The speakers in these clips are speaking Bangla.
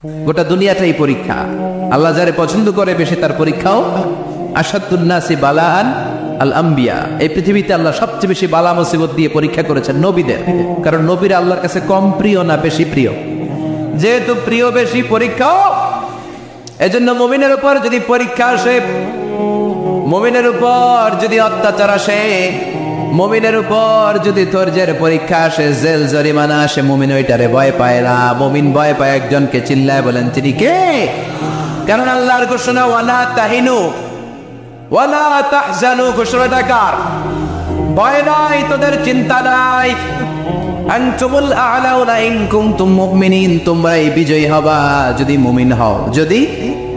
গোটা দুনিয়াটাই পরীক্ষা। আল্লাহ যারে পছন্দ করে বেশি তার পরীক্ষাও। আশাদ্দুন নাসি বালাআন আল আম্বিয়া, এই পৃথিবীতে আল্লাহ সবচেয়ে বেশি বালা মুসিবত দিয়ে পরীক্ষা করেছেন নবীদের, কারণ নবীরা আল্লাহর কাছে কম প্রিয় না বেশি প্রিয়। যেহেতু প্রিয় বেশি, পরীক্ষাও। এজন্য মুমিনের উপর যদি পরীক্ষা আসে, মুমিনের উপর যদি অত্যাচার আসে, মুমিনের উপর যদি ধৈর্যের পরীক্ষা আসে, জেল জরিমানা আসে, মুমিন ওইটারে ভয় পায় না। মুমিন ভয় পায় একজনকে, চিল্লায় বলেন তিনি কে? কারণ আল্লাহর ঘোষণা ওয়ালা তাহিনু ওয়ালা তাহজানু, ঘোষণাটা কার? ভয় নাই, তোদের চিন্তা নাই। আনতুমুল আ'লাউনা ইন কুনতুম মুমিনিন, তোমরাই বিজয়ী হবা যদি মুমিন হও, যদি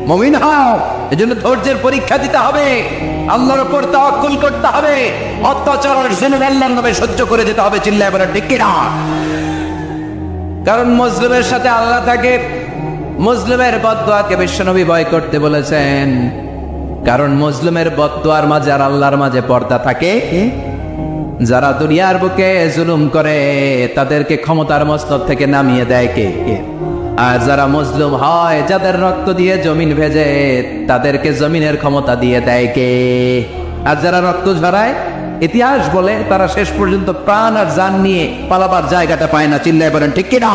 মুমিন হও। এজন্য ধৈর্যের পরীক্ষা দিতে হবে, আল্লাহর উপর তাওয়াক্কুল করতে হবে, অত্যাচার আর জুলুম আল্লাহর নামে সহ্য করে যেতে হবে। চিল্লায় বলেন ঠিক কিনা? কারণ মুসলিমের সাথে আল্লাহ থাকে। মুসলিমের বদদুয়াকে বিশ্বনবী ভয় করতে বলেছেন, কারণ মুসলিমের বদদুয়ার মাঝে আর আল্লাহর মাঝে পর্দা থাকে। যারা দুনিয়ার বুকে জুলুম করে তাদেরকে ক্ষমতার মস্তক থেকে নামিয়ে দেয় কে? আর যারা মজলুম হয়, যাদের রক্ত দিয়ে জমিন ভেজে, তাদেরকে জমিনের ক্ষমতা দিয়ে দেয় কে? আর যারা রক্ত ঝরায়, ইতিহাস বলে তারা শেষ পর্যন্ত প্রাণ আর জান নিয়ে পালাবার জায়গাটা পায় না। চিল্লায় বলেন ঠিক কিনা?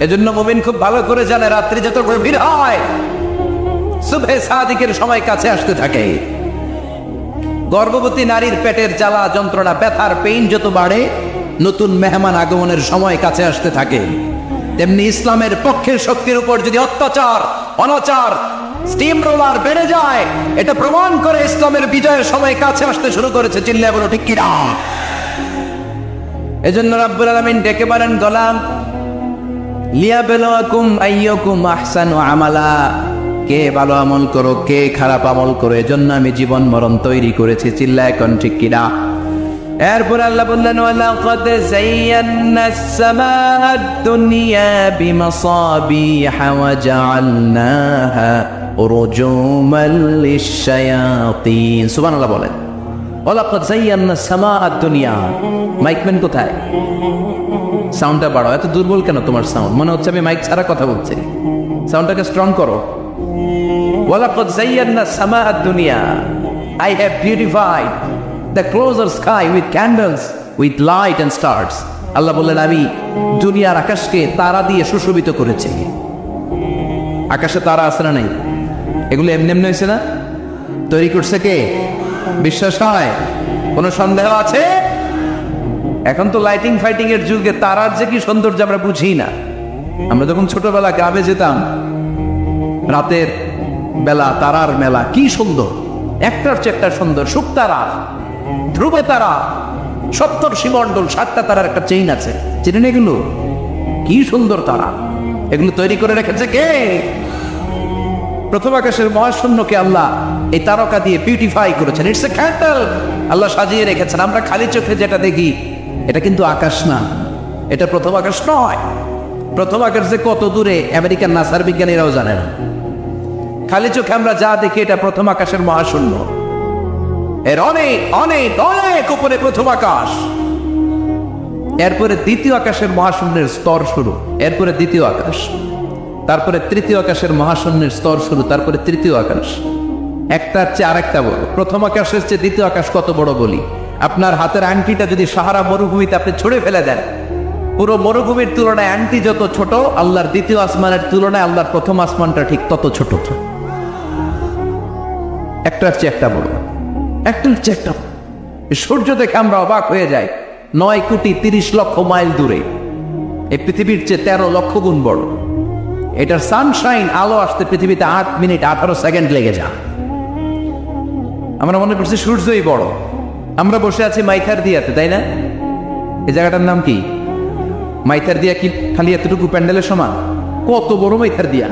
এজন্য মুমিন খুব ভালো করে জানে, রাত্রি যত গভীর হয়, সুবহে সাদিকের সময় কাছে আসতে থাকে। গর্ভবতী নারীর পেটের জ্বালা যন্ত্রণা, ব্যথার পেইন যত বাড়ে, নতুন মেহমান আগমনের সময় কাছে আসতে থাকে। তেমনি ইসলামের পক্ষের শক্তির উপর যদি অত্যাচার, অনাচার, স্টিম রোলার বেড়ে যায়, এটা প্রমাণ করে ইসলামের বিজয়ের সময় কাছে আসতে শুরু করেছে। চিল্লায় বলো ঠিক কিনা? এজন্য রাব্বুল আলামিন ডেকে বলেন, গোলাম লিয়াবলুয়াকুম আইয়ুকুম আহসানু আমালা, কে ভালো আমল করো, কে খারাপ আমল করো, এজন্য আমি জীবন মরণ তৈরি করেছি। চিল্লায় কোন ঠিক কিনা? এরপর আল্লাহ বললেন, ওয়ালাকাদ যায়্যানাস সামাআদ দুনিয়া বিমাসাবিহা ওয়া জাআলনাহা রুজুমান লিশ-শায়াতিন। সুবহানাল্লাহ বলেন, ওয়ালাকাদ যায়্যানাস সামাআদ দুনিয়া। মাইকম্যান কোথায়? সাউন্ডটা বাড়াও। এত দুর্বল কেন তোমার সাউন্ড? মনে হচ্ছে আমি মাইক ছাড়া কথা বলছি। সাউন্ডটাকে স্ট্রং করো। ওয়ালাকাদ যায়্যানাস সামাআদ দুনিয়া, I have beautified the closer sky with candles, with light and stars. আল্লাহ বললেন, আমি দুনিয়ার আকাশকে তারা দিয়ে সুশোভিত করেছি। আকাশে তারা আছে না নাই? এগুলো এমনি এমনি হয়েছে না? তৈরি করছে কে? বিশ্বাস হয়? কোনো সন্দেহ আছে? এখন তো লাইটিং ফাইটিং এর যুগে তারার যে কি সৌন্দর্য আমরা বুঝি না। আমরা যখন ছোটবেলা গ্রামে যেতাম, রাতের বেলা তারার মেলা, কি সুন্দর, একটার চেয়ে একটা সুন্দর। শুকতারা, ধ্রুবে তারা, সপ্তর্ষিমণ্ডল, 7টা তারার একটা চেইন আছে, চেনেন এগুলো? কি সুন্দর তারা! এগুলো তৈরি করে রেখেছে কে? প্রথম আকাশের মহাশূন্যকে আল্লাহ এই তারকা দিয়ে বিউটিফাই করেছেন। ইটস এ ক্যান্ডেল, আল্লাহ সাজিয়ে রেখেছেন। আমরা খালি চোখে যেটা দেখি, এটা কিন্তু আকাশ না, এটা প্রথম আকাশ নয়। প্রথম আকাশ যে কত দূরে আমেরিকান নাসার বিজ্ঞানীরাও জানে না। খালি চোখে আমরা যা দেখি, এটা প্রথম আকাশের মহাশূন্য। এর অনেক অনেক অনেক উপরে প্রথম আকাশ। এরপরে দ্বিতীয় আকাশের মহাশূন্যের স্তর শুরু, এরপরে দ্বিতীয় আকাশ, তারপরে তৃতীয় আকাশের মহাশূন্যের স্তর শুরু, তারপরে তৃতীয় আকাশ। একটার চেয়ে আরেকটা বড়। প্রথম আকাশের চেয়ে দ্বিতীয় আকাশ কত বড় বলি? আপনার হাতের আংটিটা যদি সাহারা মরুভূমিতে আপনি ছুঁড়ে ফেলে দেন, পুরো মরুভূমির তুলনায় আংটি যত ছোট, আল্লাহর দ্বিতীয় আসমানের তুলনায় আল্লাহর প্রথম আসমানটা ঠিক তত ছোট। একটার চেয়ে একটা বড়, একটার চেয়ে একটা। সূর্য দেখে আমরা অবাক হয়ে যাই, 9,30,00,000 মাইল দূরে। এই পৃথিবীর চেয়ে 13 লক্ষ গুণ বড়। এটার সানশাইন, আলো আসতে পৃথিবীতে 8 মিনিট 18 সেকেন্ড লেগে যায়। আমরা মনে করছি সূর্যই বড়। আমরা বসে আছি মাইথার দিয়াতে, তাই না? এই জায়গাটার নাম কি? মাইথার দিয়া কি খালি এতটুকু প্যান্ডেলের সমান? কত বড় মাইথার দিয়া!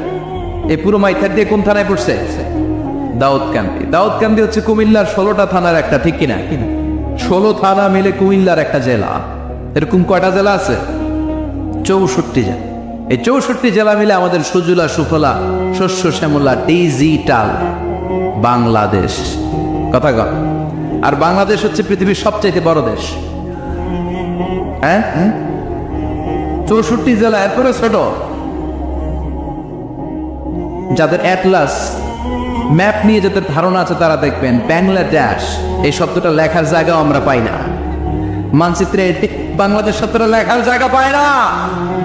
এই পুরো মাইথার দিয়ে কোন থানায় পড়ছে? দাউদকান্দি। দাউদকান্দি হচ্ছে কুমিল্লার 16টা থানার একটা, ঠিক কিনা? 16 থানা মিলে কুমিল্লার একটা জেলা। এরকম কয়টা জেলা আছে? 64 জেলা। এই 64 জেলা মিলে আমাদের সুজলা সুফলা, শস্য শ্যামলা, ডিজিটাল বাংলাদেশ। কথা কর। আর বাংলাদেশ হচ্ছে পৃথিবীর সবচাইতে বড় দেশ। হ্যাঁ, 64 জেলা, এরপরে ছোট। যাদের অ্যাটলাস ম্যাপ নিয়ে যাদের ধারণা আছে তারা দেখবেন বাংলাদেশ এই শব্দটা লেখার জায়গাও আমরা পাই না। মানচিত্রে বাংলাদেশ শব্দটা লেখার জায়গা পায় না।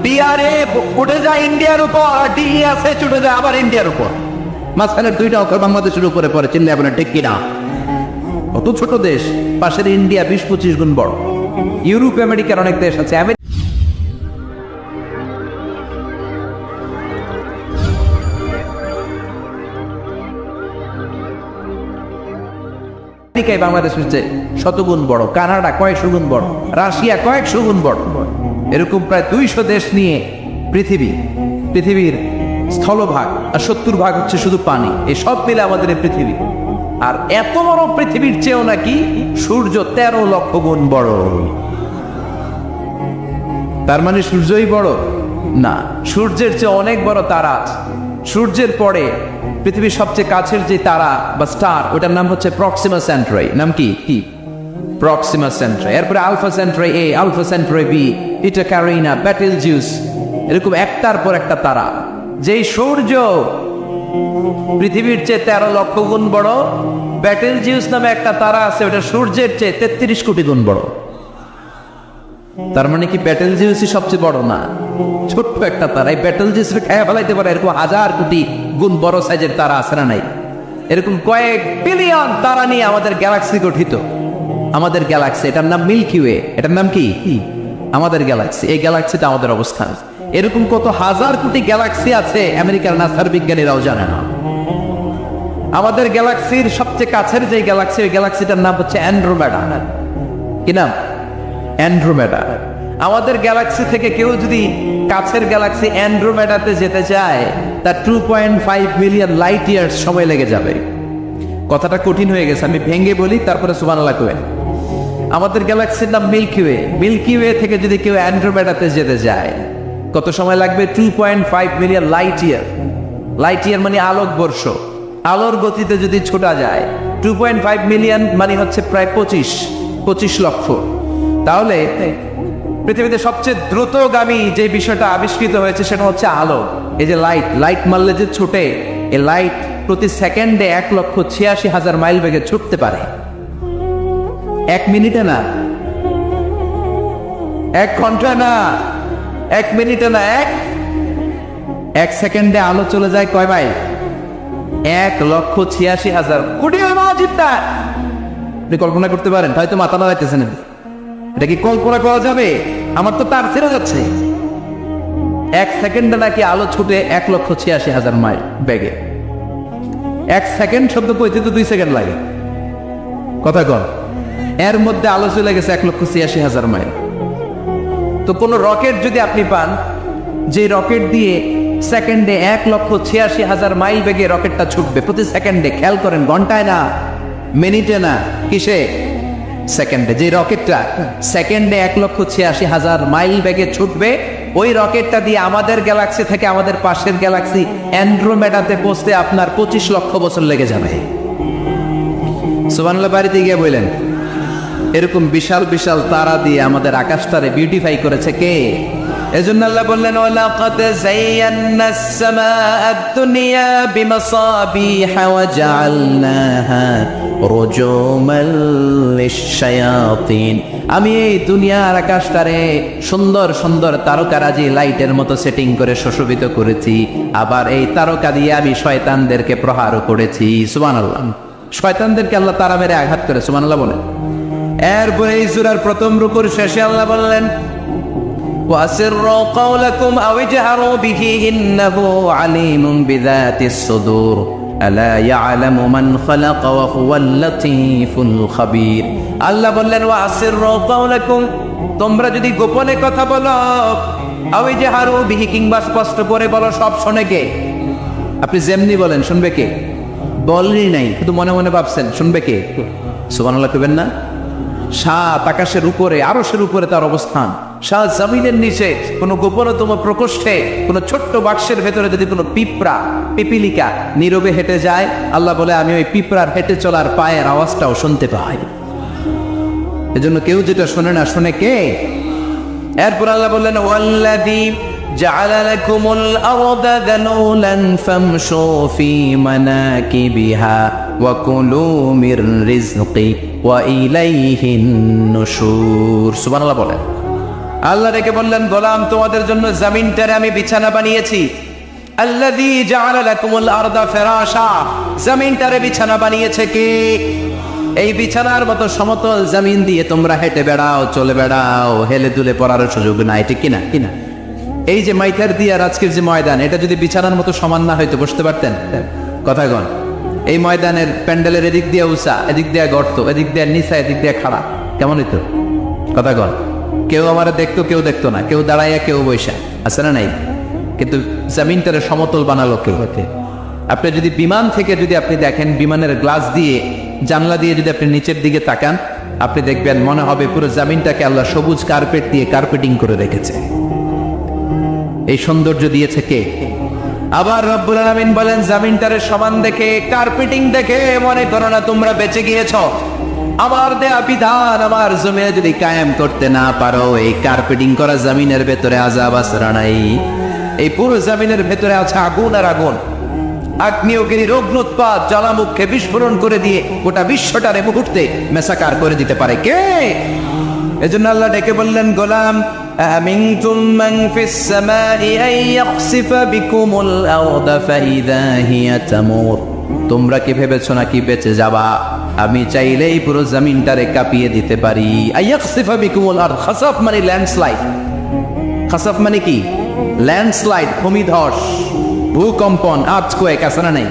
ডিআরএ উঠে যায় ইন্ডিয়ার উপর, আর ডিএসএ উঠে যায় আবার ইন্ডিয়ার উপর, মাঝখানে দুইটা অক্ষর বাংলাদেশের উপরে পড়ে। চিনলে আপনার ঠিক কিনা? কত ছোট দেশ, পাশের ইন্ডিয়া 20-25 গুণ বড়। ইউরোপ আমেরিকার অনেক দেশ আছে। আমেরিকায় বাংলাদেশের চেয়ে শতগুণ বড়, কানাডা কয়েকশো গুণ বড়, রাশিয়া কয়েকশো গুণ বড়। এরকম প্রায় 200 দেশ নিয়ে পৃথিবীর স্থলভাগ, আর 70% হচ্ছে শুধু পানি। এই সব মিলে আমাদের এই পৃথিবী। আর এত বড় পৃথিবীর চেয়েও নাকি সূর্য 13 লক্ষ গুণ বড়। তার মানে সূর্যই বড় না, সূর্যের চেয়ে অনেক বড় তারা আছে। সূর্যের পরে পৃথিবীর সবচেয়ে কাছের যে তারা বা স্টার, ওটার নাম হচ্ছে প্রক্সিমা সেন্ট্রাই। নাম কি? প্রক্সিমা সেন্ট্রাই। এরপরে আলফা সেন্ট্রাই এ, আলফা সেন্ট্রাই বি, ইটা ক্যারিনা, বেটেলজিউস, এরকম একটার পর একটা তারা। যেই সূর্য পৃথিবীর চেয়ে 13 লক্ষ গুণ বড়, বেটেলজিউস নামে একটা তারা আছে, ওটা সূর্যের চেয়ে 33 কোটি গুণ বড়। তার মানে কি বেটেলজিউসই সবচেয়ে বড় না? ছোট্ট একটা তারা। এই বেটেলজিউস খেয়ে ফেলাইতে পারে এরকম 1000 কোটি গুণ বড় সাইজের তারা আছে না নাই? এরকম কয়েক বিলিয়ন তারা নিয়ে আমাদের গ্যালাক্সি গঠিত। আমাদের গ্যালাক্সি, এটার নাম মিল্কি ওয়ে। এটার নাম কি? আমাদের গ্যালাক্সি। এই গ্যালাক্সিতে আমাদের অবস্থান। এরকম কত হাজার কোটি গ্যালাক্সি আছে আমেরিকার নাসার বিজ্ঞানীরাও জানে না। আমাদের গ্যালাক্সির সবচেয়ে কাছের যে গ্যালাক্সি, ওই গ্যালাক্সিটার নাম হচ্ছে অ্যান্ড্রোমেডা। কি নাম? অ্যান্ড্রোমেডা। আমাদের গ্যালাক্সি থেকে কেউ যদি কাছের গ্যালাক্সি অ্যান্ড্রোমেডাতে যেতে চায়, তার 2.5 মিলিয়ন লাইট ইয়ার্স সময় লেগে যাবে। কথাটা কঠিন হয়ে গেছে, আমি ভেঙে বলি, তারপরে সুবহানাল্লাহ কই। আমাদের গ্যালাক্সির নাম মিল্কি ওয়ে। মিল্কি ওয়ে থেকে যদি কেউ অ্যান্ড্রোমেডাতে যেতে যায়, কত সময় লাগবে? 2.5 million light year. Light year মানে আলোক বর্ষ। আলোর গতিতে যদি ছোটা যায়, 2.5 মিলিয়ন মানে হচ্ছে প্রায় 25 লক্ষ। তাহলে পৃথিবীতে সবচেয়ে দ্রুতগামী যে বিষয়টা আবিষ্কৃত হয়েছে সেটা হচ্ছে আলো। এই যে লাইট মারলে যে ছুটে, এই লাইট প্রতি সেকেন্ডে 1,86,000 মাইল বেগে ছুটতে পারে। 1 মিনিটে না, 1 ঘন্টা না, 1 মিনিটে না, 1 সেকেন্ডে আলো চলে যায় কয় মাইল? 1,86,000 কোটি। আপনি কল্পনা করতে পারেন? হয়তো মাথা নাড়াইতেছেন। এটা কি কল্পনা করা যাবে? আমার তো তার ছেড়ে যাচ্ছে। 1 সেকেন্ডে নাকি আলো ছুটে 1,86,000 মাইল বেগে। 1 সেকেন্ড শব্দ কইতে তো 2 সেকেন্ড লাগে। কথা কন। এর মধ্যে আলো চলে গেছে 1,86,000 মাইল। তো কোন রকেট যদি আপনি পান, যে রকেট দিয়ে সেকেন্ডে 1,86,000 মাইল বেগে রকেটটা ছুটবে প্রতি সেকেন্ডে, খেয়াল করেন, ঘন্টায় না, মিনিটে না, কিসে? সেকেন্ডে। যে রকেটটা সেকেন্ডে 1,86,000 মাইল বেগে ছুটবে, ওই রকেটটা দিয়ে আমাদের গ্যালাক্সি থেকে আমাদের পাশের গ্যালাক্সি অ্যান্ড্রোমেডাতে পৌঁছতে আপনার 25 লক্ষ বছর লেগে যাবে। সুবহানাল্লাহ বাড়িতে গিয়ে বললেন। এরকম বিশাল বিশাল তারা দিয়ে আমাদের আকাশটারে বিউটিফাই করেছে কে? এজন্য আল্লাহ বললেন, ওয়ালাকাদ যায়্যানাস সামাআদ দুনিয়া বিমাসাবিহা ওয়া জাআলনাহা রুজুমান লিশ-শায়াতিন। আমি এই দুনিয়ার আকাশটারে সুন্দর সুন্দর তারকারাজি লাইটের মতো সেটিং করে সুশোভিত করেছি। আবার এই তারকা দিয়ে আমি শয়তানদেরকে প্রহারও করেছি। সুবহানাল্লাহ। শয়তানদেরকে আল্লাহ তারা মেরে আঘাত করে। সুবহানাল্লাহ বলেন। এরপরে এই সূরার প্রথম রুকুর শেষে আল্লাহ বললেন, وَأَسِرُّوا قَوْلَكُمْ أَوِ اجْهَرُوا بِهِ إِنَّهُ عَلِيمٌ بِذَاتِ الصُّدُورِ أَلَا يَعْلَمُ مَنْ خَلَقَ وَهُوَ اللَّطِيفُ الْخَبِيرُ। আল্লাহ বললেন, وَأَسِرُّوا قَوْلَكُمْ, তোমরা যদি গোপনে কথা বলো, أَوِ اجْهَرُوا بِهِ, কিংবা স্পষ্ট করে বলো, সব শোনে কে? আপনি যেমনি বলেন শুনবে কে? বলেনই নাই, শুধু মনে মনে ভাবছেন, শুনবে কে? সুবহানাল্লাহ কইবেন না? 7 আকাশের উপরে, আরশের উপরে তার অবস্থান, 7 জমিনের নিচে কোন গোপনতম প্রকোষ্ঠে, কোন ছোট্ট বাক্সের ভেতরে যদি কোনো পিপিলিকা নীরবে হেঁটে যায়, আল্লাহ বলে আমি ওই পিঁপড়ার হেঁটে চলার পায়ের আওয়াজটাও শুনতে পাই। এজন্য কেউ যেটা শোনে না, শোনে কে? এরপর আল্লাহ বললেন, ওয়াল্লাযী جعل لكم الأرض ذلولا فامشوا في مناكبها وكلوا من رزقه وإليه النشور সুবহানাল্লাহ বলেন। আল্লাহ ডেকে বললেন, গোলাম তোমাদের জন্য জমিনটারে আমি বিছানা বানিয়েছি। আল্লাযী জাআলা লাকুমুল আরদা ফিরাশা, জমিনটারে বিছানা বানিয়েছে কে? এই বিছানার মতো সমতল জমিন দিয়ে তোমরা হেঁটে বেড়াও, চলে বেড়াও, হেলে দুলে পড়ার সুযোগ নাই, ঠিক কিনা? কিনা এই যে মাইথার দিয়ে আর আজকের যে ময়দান, এটা যদি বিছানার মতো সমান না হয়তো বসতে পারতেন? কথা গণ, এই ময়দানের প্যান্ডেলের এদিক দিয়ে উঁচা, এদিক দিয়ে গর্ত, এদিক দিয়ে নিচা, এদিক দিয়ে খাড়া, কেমন হইতো? কথা গণ, কেউ আমার দেখতো, কেউ দেখতো না, কেউ দাঁড়াইয়া, কেউ বৈশা, আছে না নাই? কিন্তু জমিনটারে সমতল বানালো কেউ? আপনি যদি বিমান থেকে যদি আপনি দেখেন, বিমানের গ্লাস দিয়ে, জানলা দিয়ে যদি আপনি নিচের দিকে তাকান, আপনি দেখবেন মনে হবে পুরো জমিনটাকে আল্লাহ সবুজ কার্পেট দিয়ে কার্পেটিং করে রেখেছে। এই সৌন্দর্য দিয়েছে কে? আবার রব্বুল আলামিন বলেন, জমিনটারে সমান দেখে, কার্পেটিং দেখে মনে করো না তোমরা বেঁচে গিয়েছো। আমার দেয়া বিধান আমার জমিনে যদি কায়েম করতে না পারো, এই কার্পেটিং করা জমিনের ভেতরে আযাব আসরা নাই। এই পুরো জমিনের ভেতরে আছে আগুন আর আগুন। আগ্নেয়গিরির অগ্নুৎপাত জ্বালামুখে বিস্ফোরণ করে দিয়ে গোটা বিশ্বটারে মুহূর্তে মেসাকার করে দিতে পারে কে? এজন্য আল্লাহ ডেকে বললেন, গোলাম আমিনতুম মান ফিস সামাই আন ইয়াখসিফা বিকুমুল আরদা ফাইযা হিয়া তামুর, তোমরা কি ভেবেছো নাকি বেঁচে যাবা? আমি চাইলেই পুরো জমিনটারে কাঁপিয়ে দিতে পারি। আন ইয়াখসিফা বিকুমুল আরদ, খাসাফ মানে ল্যান্ডস্লাইড। খাসাফ মানে কি? ল্যান্ডস্লাইড, ভূমিধস, ভূকম্পন, আর্থকোয়েক, আছে না নাই?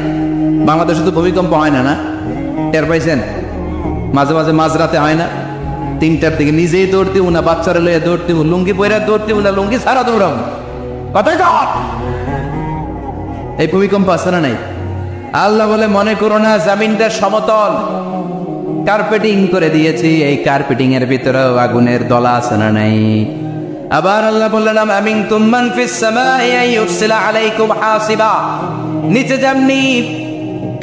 বাংলাদেশে তো ভূমিকম্প হয় না, না টের পাইছেন? মাঝে মাঝে মাঝরাতে হয় না, 3টার দিকে নিজেই দৌড় দিব না, বাচ্চারা লইয়া দৌড় দিব, লুঙ্গি পয়রা দৌড় দিব না, লুঙ্গি সারা দৌড়াম, কথাই কর। এই ভূমিকম্প আছে না নাই? আল্লাহ বলে, মনে করো না জমিনটা সমতল, কার্পেটিং করে দিয়েছি। এই কার্পেটিং এর ভিতরেও আগুনের দলা আছে না নাই? আবার আল্লাহ বললেন, আমিনতুম মান ফিস সামাই আন ইউরসিলা আলাইকুম হাসিবা, নিচে যেমনি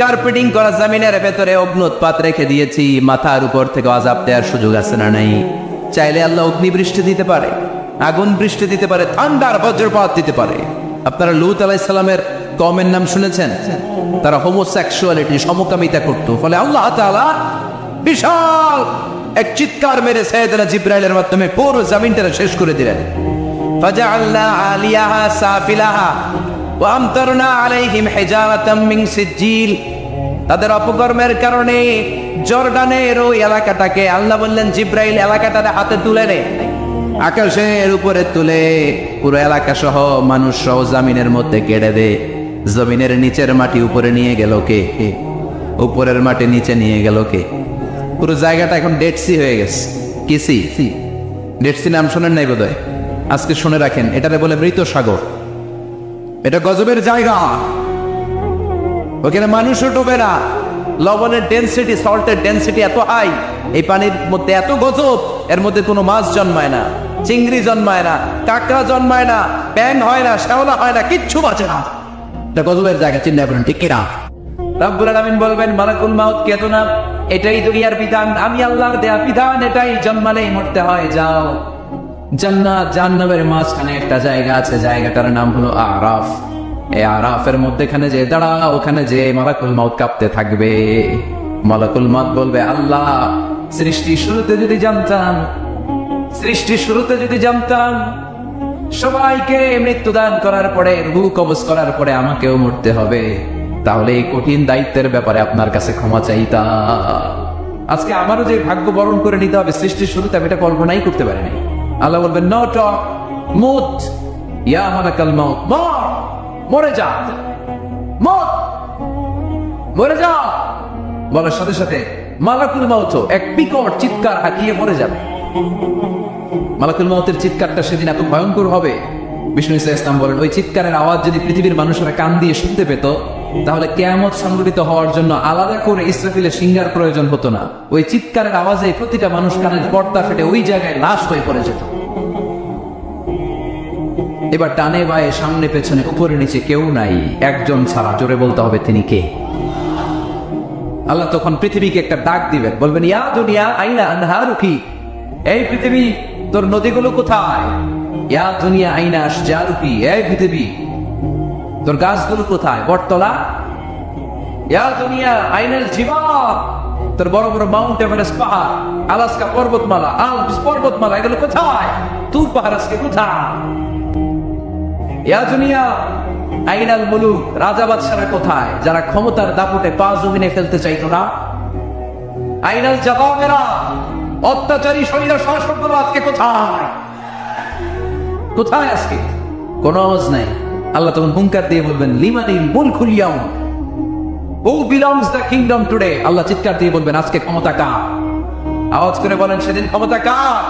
কার্পেটিং করা জমিনের ভেতরে অগ্নুৎপাত রেখে দিয়েছি, মাথার উপর থেকে আযাব দেওয়ার সুযোগ আছে না নাই? চাইলে আল্লাহ অগ্নি বৃষ্টি দিতে পারে, আগুন বৃষ্টি দিতে পারে, ঠান্ডার বজ্রপাত দিতে পারে। আপনারা লূত আলাইহিস সালামের কওমের নাম শুনেছেন? তারা হোমোসেক্সুয়ালিটি, সমকামিতা করত। ফলে আল্লাহ তাআলা বিশাল এক চিৎকার মেরে সাইয়েদনা জিবরাইলের মাধ্যমে পুরো জমিনটা শেষ করে দিলেন। ফাজআলনা আলিয়াহা সাফিলাহা ওয়া আমতারনা আলাইহিম হিজারাতাম মিন সিজিল, তাদের অপকর্মের কারণে জর্ডানের ওই এলাকাটাকে আল্লাহ বললেন, জিবরাইল এলাকাটারে হাতে তুলে নে, আকাশের উপরে তুলে পুরো এলাকা সহ মানুষ সহ জমিনের মধ্যে কেড়ে দে। জমিনের নিচের মাটি উপরে নিয়ে গেল কে? উপরের মাটি নিচে নিয়ে গেল কে? পুরো জায়গাটা এখন ডেড সি হয়ে গেছে। কি সি? ডেড সি নাম শোনেন নাই বোধহয়? আজকে শুনে রাখেন, এটারে বলে মৃত সাগর। এটা গজবের জায়গা, ওখানে মানুষও ডুবে না। লবণের ডেনসিটি, সল্টের ডেনসিটি এত হাই, এই পানির মধ্যে এত গজব, এর মধ্যে কোনো মাছ জন্মায় না, চিংড়ি জন্মায় না, কাঁকড়া জন্মায় না, ব্যাঙ হয় না, শ্যাওলা হয় না, কিচ্ছু বাঁচে না। এটা গজবের জায়গা, চিন্তা করেন, ঠিক কিনা? রব্বুল আলামিন বলবেন, মালাকুল মাউত কেতো না, এটাই দুনিয়ার বিধান, আমি আল্লাহর দেয়া বিধান, এটাই জন্মালেই মরতে হয়। যাও, জান্নাত জাহান্নামের মাঝখানে একটা জায়গা আছে, জায়গাটার নাম হলো আরাফ। এই আরাফের মধ্যেখানে যে দাঁড়া, ওখানে যে মালাকুল মাউত কাঁপতে থাকবে। মালাকুল মাউত বলবে, আল্লাহ সৃষ্টির শুরুতে যদি জানতাম, সৃষ্টির শুরুতে যদি জানতাম সবাইকে মৃত্যুদান করার পরে, রূহ কবজ করার পরে আমাকেও মরতে হবে, তাহলে এই কঠিন দায়িত্বের ব্যাপারে আপনার কাছে ক্ষমা চাইতাম। আজকে আমারও যে ভাগ্য বরণ করে নিতে হবে সৃষ্টির শুরুতে, আমি এটা কল্পনাই করতে পারি নাই। আল্লাহ বলবেন, নো টক, মুত ইয়া মালাকাল মাউত, মর, মরে যা, মর, মরে যা। বলার সাথে সাথে মালাকুল মাউত এক বিকট চিৎকার হাঁকিয়ে মরে যাবে। মালাকুল মাউতের চিৎকারটা সেদিন এত ভয়ঙ্কর হবে, বিষ্ণু ইসলাম বলেন, ওই চিৎকারের আওয়াজ যদি পৃথিবীর মানুষেরা কান দিয়ে শুনতে পেত, তাহলে কিয়ামত সংঘটিত হওয়ার জন্য আলাদা করে ইসরাফিলের সিংহার প্রয়োজন হতো না। ওই চিৎকারের আওয়াজে প্রতিটা মানুষ কানের পর্দা ফেটে ওই জায়গায় লাশ হয়ে পড়ে যেত। এবার ডানে বায়ে, সামনে পেছনে, উপরে নিচে কেউ নাই, একজন ছাড়া। জোরে বলতে হবে, তিনি কে? আল্লাহ তখন পৃথিবীকে একটা ডাক দিবেন, বলবেন, ইয়া দুনিয়া আইনা আনহারুকি, এই পৃথিবী তোর নদীগুলো কোথায়? ইয়া দুনিয়া আইনা আশজারুকি, এই পৃথিবী তোর গাছগুলো কোথায়? বটতলা। ইয়া দুনিয়া আইনাল জিবাল, তোর বড় বড় মাউন্ট এভারেস্ট পাহাড়, আলাস্কা পর্বতমালা, আলপস পর্বতমালা, এগুলো কোথায়? তুর পাহাড় আজকে কোথায়? ইয়া দুনিয়া আইনাল মুলুক, রাজা বাদশারা কোথায় যারা ক্ষমতার দাপটে পা জমিনে ফেলতে চাইতো না? আইনাল জাবাবেরা, অত্যাচারী শরীর শাসকগুলো আজকে কোথায়? কোথায় আজকে? কোন আওয়াজ নাই। আল্লাহ তখন হুঙ্কার দিয়ে বলবেন লিমানিল মুলকুল ইয়াউম, who belongs the kingdom today. Allah চিৎকার দিয়ে বলবেন আজকে ক্ষমতা কার? আওয়াজ করে বলেন সেদিন ক্ষমতা কার?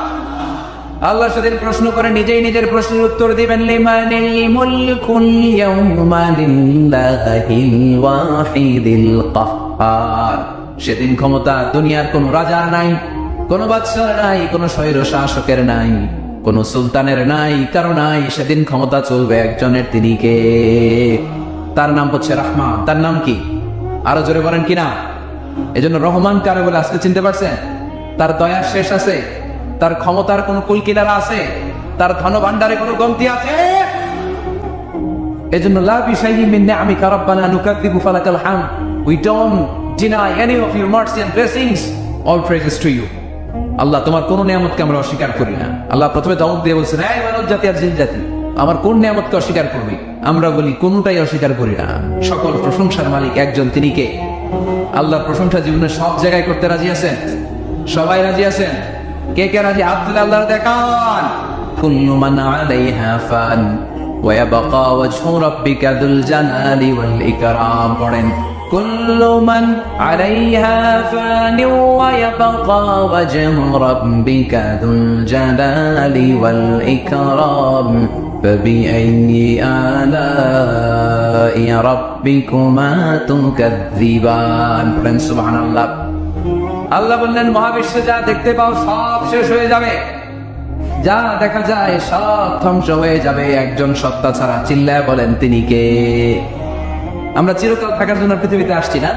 আল্লাহ সেদিন প্রশ্ন করে নিজেই নিজের প্রশ্নের উত্তর দিবেন লিমানিল মুলকুল ইয়াউমা লিল্লাহিল ওয়াহিদিল কাহ্হার। সেদিন ক্ষমতা দুনিয়ার কোন রাজার নাই, কোন বাদশার নাই, কোন স্বৈর শাসকের নাই, কোন সুলতানের নাই, কারো নাই। সেদিন ক্ষমতা চলবে একজনের, তিনি কে? তার নাম হচ্ছে রহমান। তার নাম কি? আরো জোরে বলেন কিনা? এজন্য রহমান কারে বলে আজকে চিনতে পারছেন? তার দয়ার শেষ আছে? তার ক্ষমতার কোন কুলকিনারা আছে? তার ধন ভান্ডারে কোন কমতি আছে? এজন্য লা বিশাইইন মিন নি'আমিকা রাব্বানা নুকাযযিবু ফালাকাল হামদ, we don't deny any of your mercy and blessings, all praises to you. Allah তোমার কোন নিয়ামতকে আমরা অস্বীকার করি না। আল্লাহ প্রথমে দাওয়াত দিয়ে বলছেন এই মানব জাতি আর জিন জাতি, আমার কোন নিয়ামতকে অস্বীকার করবি? আমরা বলি কোনটাই অস্বীকার করি না। সকল প্রশংসার মালিক একজন, তিনি কে? আল্লাহর প্রশংসা জীবনে সব জায়গায় করতে রাজি আছেন? সবাই রাজি আছেন? কে কে রাজি? আব্দুল আল্লাহ দেখান। কুল্লু মান আলাইহা ফান ওয়া ইয়াবকা ওয়াজহু রাব্বিকা যুল জালালি ওয়াল ইকরাম। পড়েন কুল্লু মান আলাইহা ফান ওয়া ইয়াবকা ওয়াজহু রাব্বিকা যুল জালালি ওয়াল ইকরাম ফাবিআইয়ি আলাই রাব্বিকুমা তুকাযযিবান। পড়েন সুবহানাল্লাহ। আল্লাহ বললেন মহাবিশ্বে যা দেখতে পাও সব শেষ হয়ে যাবে, যা দেখা যায় সব ধ্বংস হয়ে যাবে একজন সত্তা ছাড়া। চিল্লায় বলেন তিনি কে? আমরা চিরকাল থাকার জন্য পৃথিবীতে আসছি না?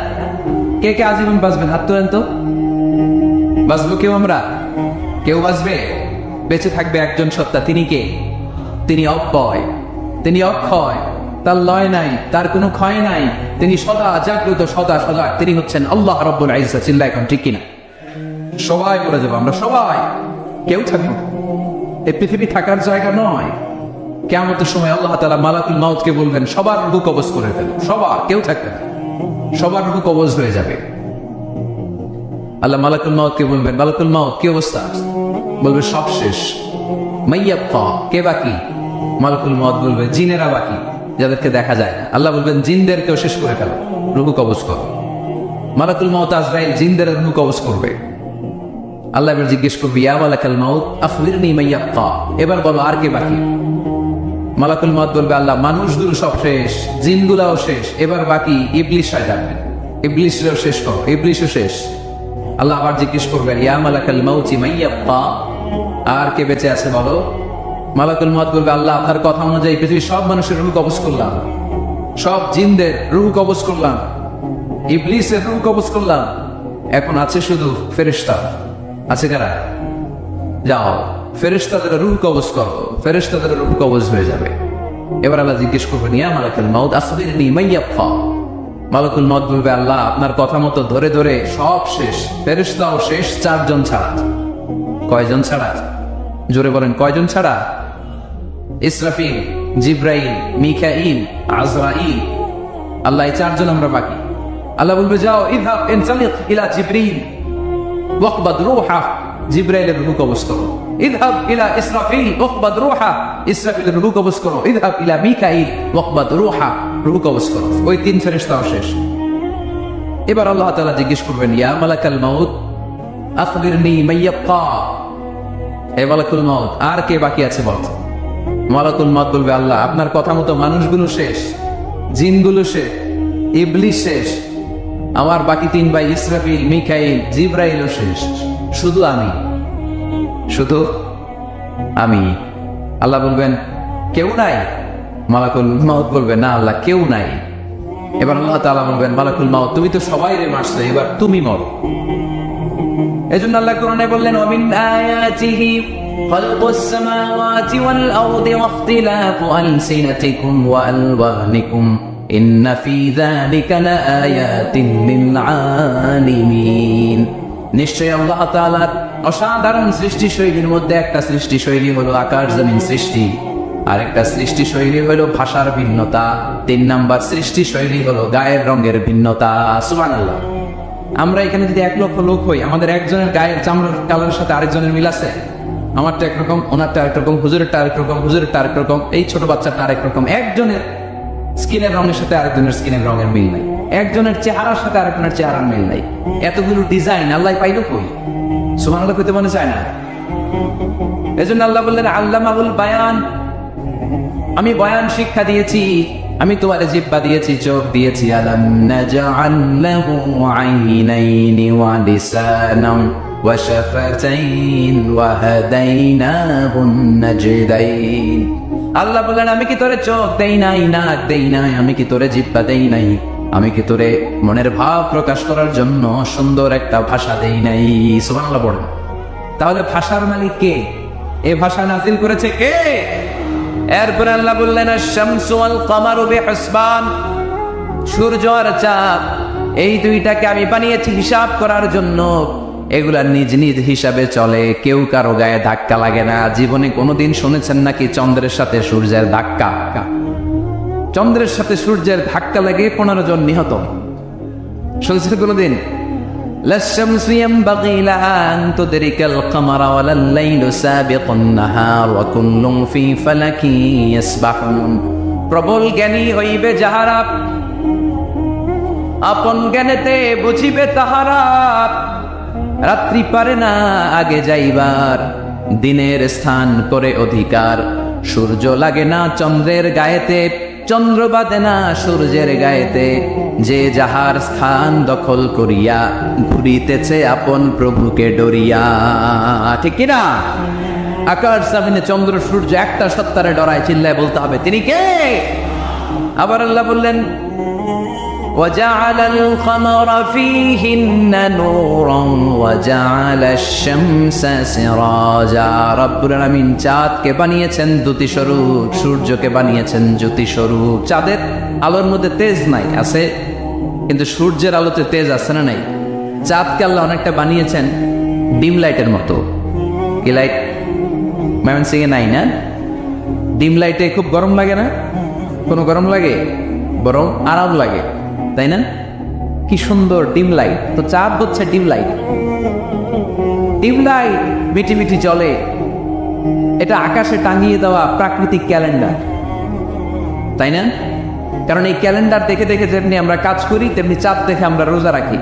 কে কে আজীবন বাঁচবেন? হাত তোলেন তো। বাঁচবো কেউ? আমরা কেউ বাঁচবে? বেঁচে থাকবে একজন সত্তা, তিনি কে? তিনি অব্যয়, তিনি অক্ষয়, তার লয় নাই, তার কোনো ক্ষয় নাই, তিনি সদা জাগ্রত, সদা সদা, তিনি হচ্ছেন আল্লাহ রাব্বুল ইজ্জত। চিল্লায় এখন ঠিক কিনা? সবাই বলে যাবো আমরা, সবাই, কেউ থাকবো। এই পৃথিবী থাকার জায়গা নয়। কিয়ামতের সময় আল্লাহ তাআলা মালাকুল মাউতকে বলবেন সবার রূহ কবজ করে ফেলো, সবার, কেউ থাকবে না, সবার রূহ কবজ হয়ে যাবে। আল্লাহ মালাকুল মাউতকে বলবেন মালাকুল মাউত কি অবস্থা? বলবে সব শেষ। মাইয়াব্বা, কে বাকি? মালাকুল মাউত বলবে জিনেরা বাকি, যাদেরকে দেখা যায় না। আল্লাহ বলবেন জিনদেরকেও শেষ করে ফেলো, রূহ কবজ করো। মালাকুল মাউত আজরাইল জিনদের রূহ কবজ করবে। আল্লাহ এবার জিজ্ঞেস করবে ইয়া মালাকুল মাউত আখবিরনি মাইয়াব্বা, এবার বলো আর কে বাকি? মালাকুল মাউত বলবে আল্লাহ মানুষগুলো সব শেষ, জিনগুলাও শেষ, এবার বাকি ইবলিস যাবে। ইবলিসও শেষ করো, ইবলিসও শেষ। আল্লাহ আবার জিজ্ঞেস করবেন ইয়া মালাকুল মাউত মাইয়াব্বা, আর কে বেঁচে আছে বলো? মালাকুল মাউত বলবে আল্লাহ আপনার কথা অনুযায়ী পৃথিবীর সব মানুষের রূহ কবজ করলাম, সব জিনদের রূহ কবজ করলাম, ইবলিসের রূহ কবজ করলাম, এখন আছে শুধু ফেরেশতা। আছে কারা? যাও ফেরেশতাদের রূহ কবজ করো, ফেরেশতাদের রূহ কবজ হয়ে যাবে। এবার আল্লাহ জিজ্ঞেস করবেন ইয়া মালাকুল মাউত আখবিরনি মাইয়াব্বা। মালাকুল মাউত বলবে আল্লাহ আপনার কথা মতো ধরে ধরে সব শেষ, ফেরেশতাও শেষ, চারজন ছাড়া। কয়জন ছাড়া? জোরে বলেন কয়জন ছাড়া? ইসরাফিল, জিব্রাইল, মিকাইল, আজরাইল। আল্লাহ এই চারজন আমরা বাকি। আল্লাহ বলবে যাও ইযহাব ইনতালিক ইলা জিবরিল ওয়াকবাদ রূহা, জিব্রাইলের রূহ কবজ করো। ইযহাব ইলা ইসরাফিল ওয়াকবাদ রূহা, ইসরাফিলের রূহ কবজ করো। ইযহাব ইলা মিকাইল ওয়াকবাদ রূহা, রূহ কবজ করো। ওই তিন ফেরেশতাও শেষ। এবার আল্লাহ তাআলা জিজ্ঞেস করবেন ইয়া মালাকুল মাউত আখবিরনি মাইয়াব্বা, হে মালাকুল মাউত আর কে বাকি আছে বল? মালাকুল মাউত বলবে আল্লাহ আপনার কথা মতো মানুষগুলো শেষ, জিনগুলো শেষ, ইবলিস শেষ, আমার বাকি তিন ভাই ইসরাফিল, মিকাইল, জিব্রাইলও শেষ, শুধু আমি, শুধু আমি। আল্লাহ বলবেন কেউ নাই? মালাকুল মাউত বলবে না আল্লাহ কেউ নাই। এবার আল্লাহ তাআলা বলবেন মালাকুল মাউত তুমি তো সবাই রে মারছো, এবার তুমি মরো। এজন্য আল্লাহ কোরআনে বললেন ওয়া মিন আয়াতিহি خلق السماوات والأرض واختلاف ألسنتكم وألوانكم إن في ذلك لآيات للعالمين নিশ্চয় আল্লাহ তাআলার অসাধারণ সৃষ্টি শৈলীর মধ্যে একটা সৃষ্টি শৈলী হলো আকাশ জমিন সৃষ্টি, আরেকটা সৃষ্টি শৈলী হলো ভাষার ভিন্নতা, 3 নাম্বার সৃষ্টি শৈলী হলো গায়ের রঙের ভিন্নতা। সুবহানাল্লাহ। আমরা এখানে যদি 1 লক্ষ লোক হই, আমাদের একজনের গায়ের চামড়ার কালারের সাথে আরেকজনের মিল আছে? আমারটা একরকম, ওনারটা আরেক রকম, হুজুরেরটা আরেক রকম, হুজুরেরটা আরেক রকম, এই ছোট বাচ্চাটা আরেক রকম। একজনের স্কিনের রঙের সাথে আরেকজনের স্কিনের রঙের মিল নাই, একজনের চেহারার সাথে আরেকজনের চেহারার মিল নাই। এতগুলো ডিজাইন আল্লাহ পাইলো কই? সুবহানাল্লাহ কইতে মনে চায় না? এজন্য আল্লাহ বললেন আল্লামাহুল বায়ান, আমি বয়ান শিক্ষা দিয়েছি, আমি তোমার জিহ্বা দিয়েছি, চোখ দিয়েছি। আলাম নাজআল লাহু আইনাইনি ওয়া লিসানান ওয়া শাফাতাইন ওয়া হাদাইনাহুন নাজদাইন। আল্লাহ বললেন আমি কি তোরে চোখ দেই নাই, নাক দেই নাই, আমি কি তোরে জিহ্বা দেই নাই, আমি কি তোরে মনের ভাব প্রকাশ করার জন্য সুন্দর একটা ভাষা দেই নাই? সুবহানাল্লাহ বলেন। তাহলে ভাষার মালিক কে? এই ভাষা নাযিল করেছে কে? এরপর আল্লাহ বললেন আশ-শামসু ওয়াল কামারু বিহিসবান, সূর্য আর চাঁদ এই দুইটাকে আমি বানিয়েছি হিসাব করার জন্য। এগুলা নিজ নিজ হিসাবে চলে, কেউ কারো গায়ে ধাক্কা লাগে না। জীবনে কোনোদিন শুনেছেন নাকি চন্দ্রের সাথে সূর্যের ধাক্কা? চন্দ্রের সাথে সূর্যের ধাক্কা লাগে 15 জন নিহত। শুনেছেন কোনোদিন? লাশ-শামসু ইয়ানবাগি লাহা আন তুদরিকাল কামারা ওয়ালাল লাইলু সাবিকুন নাহার ওয়া কুল্লুন ফি ফালাকিন ইয়াসবাহুন। প্রবল জ্ঞানী হইবে যাহারা, আপন জ্ঞানেতে বুঝিবে তাহারা। রাত্রি পারে না আগে যাইবার, দিনের স্থান করে অধিকার। সূর্য লাগে না চন্দ্রের গায়েতে, চন্দ্র বাঁধে না সূর্যের গায়েতে। যে যাহার স্থান দখল করিয়া ঘুরিতেছে আপন প্রভুকে ডরিয়া। ঠিক কিনা? আকাশ জমিনে চন্দ্র সূর্য একটা সত্তারে ডরায়, চিল্লায় বলতে হবে তিনি কে? আবার আল্লাহ বললেন وَجَعَلَ الْقَمَرَ فِيهِنَّ نُورًا وَجَعَلَ الشَّمْسَ سِرَاجًا। রব্বুল আলামিন চাঁদকে বানিয়েছেন দ্যুতি স্বরূপ, সূর্যকে বানিয়েছেন জ্যোতি স্বরূপ। চাঁদের আলোর মধ্যে তেজ নাই, আছে, কিন্তু সূর্যের আলোতে তেজ আছে না নাই? চাঁদকে আল্লাহ অনেকটা বানিয়েছেন ডিম লাইটের মতো। কি লাইট? ময়মনসিংহে নাই না? ডিম লাইটে খুব গরম লাগে না? কোনো গরম লাগে? বরং আরাম লাগে, তাই না? কি সুন্দর ডিম লাইট। তো চাঁদ হচ্ছে ডিম লাইট। ডিম লাইট মিটি মিটি চলে, এটা আকাশে টাঙিয়ে দেওয়া প্রাকৃতিক ক্যালেন্ডার, তাই না? কারণ এই ক্যালেন্ডার দেখে দেখে যেমনি আমরা কাজ করি, তেমনি চাঁদ দেখে আমরা রোজা রাখি,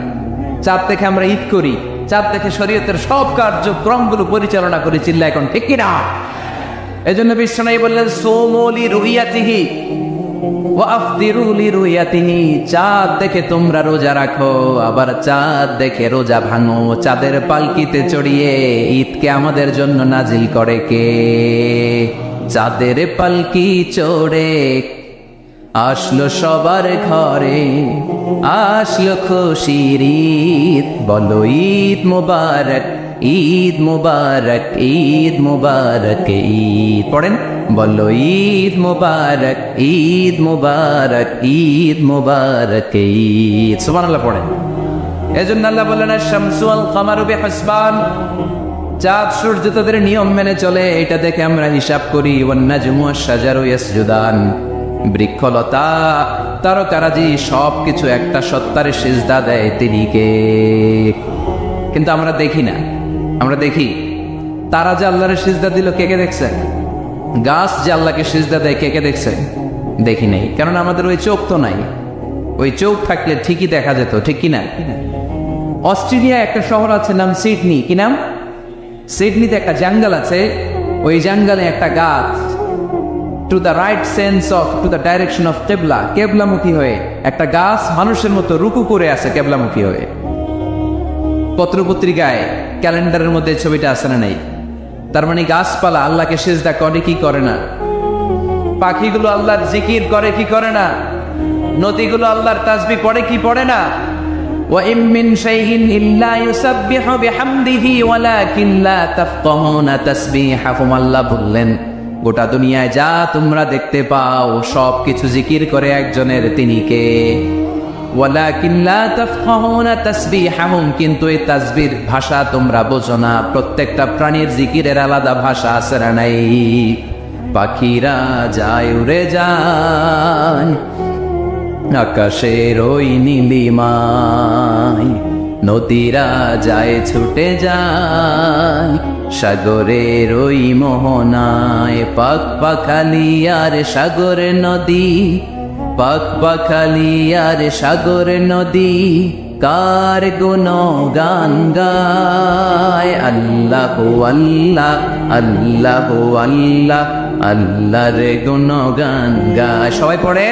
চাঁদ দেখে আমরা ঈদ করি, চাঁদ দেখে শরীয়তের সব কার্যক্রমগুলো পরিচালনা করি। চিল্লা এখন ঠিক কিনা? এই জন্য বিশ্বনবী বললেন সোমু লিরুইয়াতিহি ওয়া আফতিরু লিরুইয়াতিহি। চাঁদ দেখে তোমরা রোজা রাখো, আবার চাঁদ দেখে রোজা ভাঙো। চাঁদের পালকিতে চড়িয়ে ঈদকে আমাদের জন্য নাজিল করে কে? চাঁদের পালকি চড়ে আসলো সবার ঘরে, আসলো খুশির ঈদ। বলো ঈদ মুবারক, ঈদ মুবারক, ঈদ মুবারক, ঈদ। পড়েন, বলো ঈদ মুবারক, ঈদ মুবারক, ঈদ মুবারক, ঈদ। সুবহানাল্লাহ পড়েন। এজন্য আল্লাহ বললেন আশ-শামসু ওয়াল কামারু বিহিসবান, চাঁদ সূর্য তাদের নিয়ম মেনে চলে, এটা দেখে আমরা হিসাব করি। ওয়ান নাজমু ওয়াশ-শাজারু ইয়াসজুদান, বৃক্ষলতা তারকারাজি সবকিছু একটা সত্তারে সিজদা দেয়, তিনি কে? কিন্তু আমরা দেখি না। আমরা দেখি তারা যে আল্লাহরে সিজদা দিল, কে কে দেখছে? গাছ যে আল্লাহকে সিজদা দেয়, কে কে দেখছে? দেখি নাই, কারণ আমাদের ওই চোখ তো নাই। ওই চোখ থাকলে ঠিকই দেখা যেত, ঠিক কিনা? অস্ট্রেলিয়া একটা শহর আছে নাম সিডনি। কি নাম? সিডনিতে একটা জঙ্গল আছে, ওই জঙ্গলে একটা গাছ to the right sense of, to the direction of কেবলা, কেবলামুখী হয়ে একটা গাছ মানুষের মতো রুকু করে আছে কেবলামুখী হয়ে। পত্রপত্রিকায় ক্যালেন্ডারের মধ্যে ছবিটা আছে না নাই? তার মানে গাছপালা আল্লাহকে সিজদা করে কি করে না? পাখিগুলো আল্লাহর জিকির করে কি করে না? নদীগুলো আল্লাহর তাসবিহ পড়ে কি পড়ে না? وإن من شيء إلا يسبح بحمده ولكن لا تفقهون تسبيحهم আল্লাহ বললেন গোটা দুনিয়ায় যা তোমরা দেখতে পাও সব কিছু জিকির করে একজনের তিনি কে ওয়ালাকিন লা তাফকাহুনা তাসবিহাহুম কিন্তু এই তাসবির ভাষা তোমরা বোঝো না প্রত্যেকটা প্রাণীর জিকিরের আলাদা ভাষা আছে না নাই পাখিরা যায় উড়ে যায় আকাশের ওই নীলিমায় নদীরা যায় ছুটে যায় সাগরের ওই মোহনায় পাক পাখালি আর সাগর নদী পাক পাখালি আর সাগর নদী কার গুণগান গায় আল্লাহ আল্লাহ আল্লাহ আল্লাহ আল্লাহর গুণগান গায় সবাই পড়ে